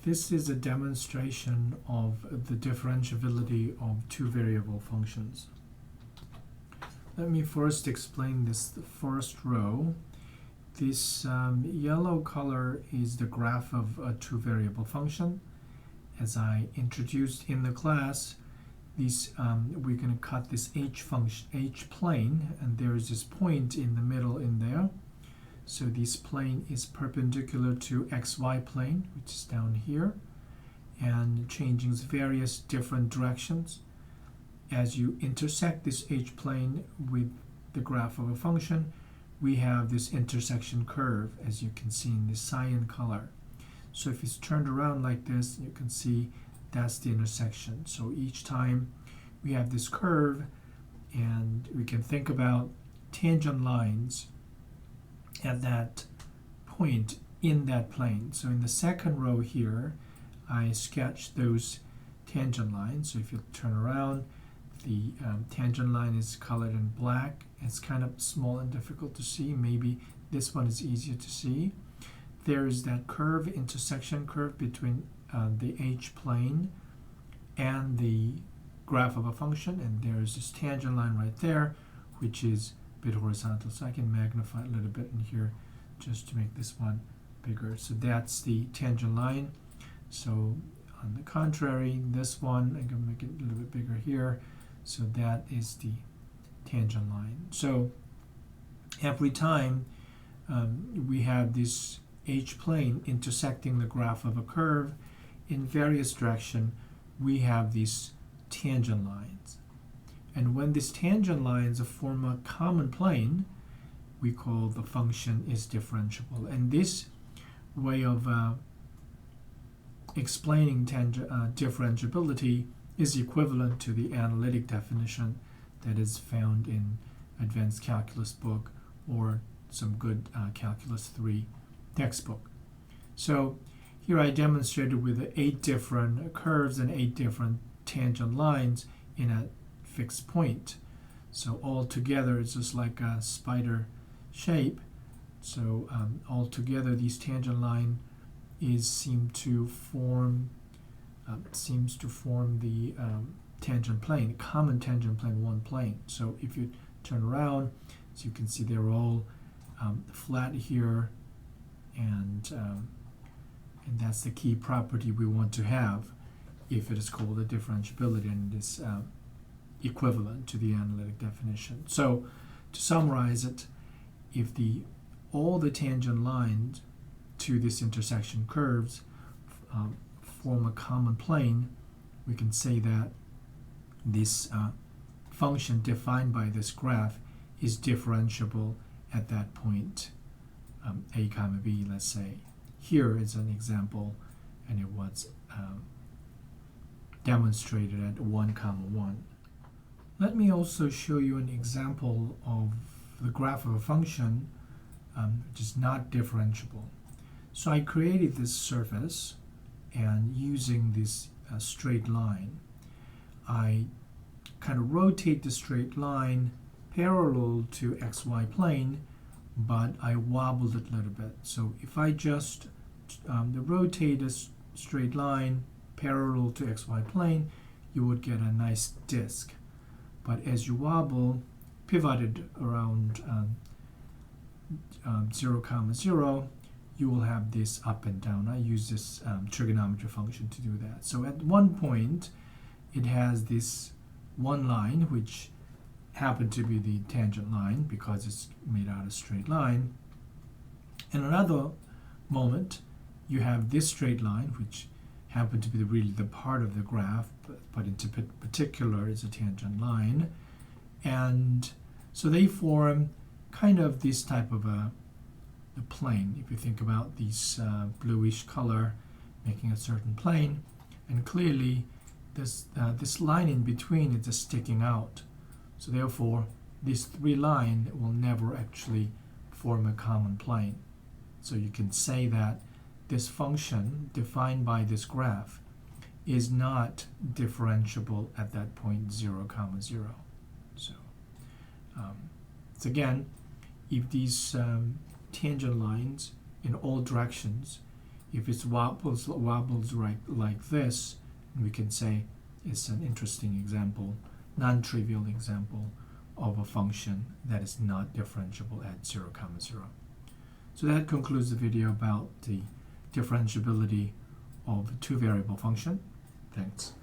This is a demonstration of the differentiability of two variable functions. Let me first explain this first row. This yellow color is the graph of a two variable function. As I introduced in the class, we're going to cut this h plane, and there is this point in the middle in there. So this plane is perpendicular to xy plane, which is down here, and changing various different directions. As you intersect this h-plane with the graph of a function, we have this intersection curve, as you can see in the cyan color. So if it's turned around like this, you can see that's the intersection. So each time we have this curve, and we can think about tangent lines at that point in that plane. So in the second row here, I sketched those tangent lines. So if you turn around, the tangent line is colored in black. It's kind of small and difficult to see. Maybe this one is easier to see. There is that curve, intersection curve between the h-plane and the graph of a function, and there is this tangent line right there, which is a bit horizontal. So I can magnify a little bit in here just to make this one bigger. So that's the tangent line. So on the contrary, this one, I'm going to make it a little bit bigger here. So that is the tangent line. So every time we have this h-plane intersecting the graph of a curve in various directions, we have these tangent lines. And when these tangent lines form a common plane, we call the function is differentiable. And this way of explaining differentiability is equivalent to the analytic definition that is found in Advanced Calculus book or some good Calculus 3 textbook. So here I demonstrated with 8 different curves and 8 different tangent lines in a fixed point. So all together it's just like a spider shape. So all together these tangent line seems to form the tangent plane, common tangent plane, one plane. So if you turn around, as you can see, they're all flat here, and that's the key property we want to have if it is called a differentiability, and it is equivalent to the analytic definition. So to summarize it, if all the tangent lines to this intersection curves form a common plane, we can say that this function defined by this graph is differentiable at that point, a comma b, let's say. Here is an example, and it was demonstrated at 1, 1. Let me also show you an example of the graph of a function which is not differentiable. So I created this surface, and using this straight line, I kind of rotate the straight line parallel to xy plane, but I wobbled it a little bit. So if I just rotate a straight line parallel to xy plane, you would get a nice disk. But as you wobble, pivoted around 0, 0, you will have this up and down. I use this trigonometry function to do that. So at one point, it has this one line, which happened to be the tangent line because it's made out of straight line. In another moment, you have this straight line, which happened to be really the part of the graph, but in particular is a tangent line. And so they form kind of this type of a plane. If you think about this bluish color making a certain plane, and clearly this line in between is just sticking out. So therefore, these 3 lines will never actually form a common plane. So you can say that this function defined by this graph is not differentiable at that point 0, 0. So again, if these tangent lines in all directions, If it wobbles right like this, we can say it's an interesting example, non-trivial example of a function that is not differentiable at 0, 0. So that concludes the video about the differentiability of a two-variable function. Thanks.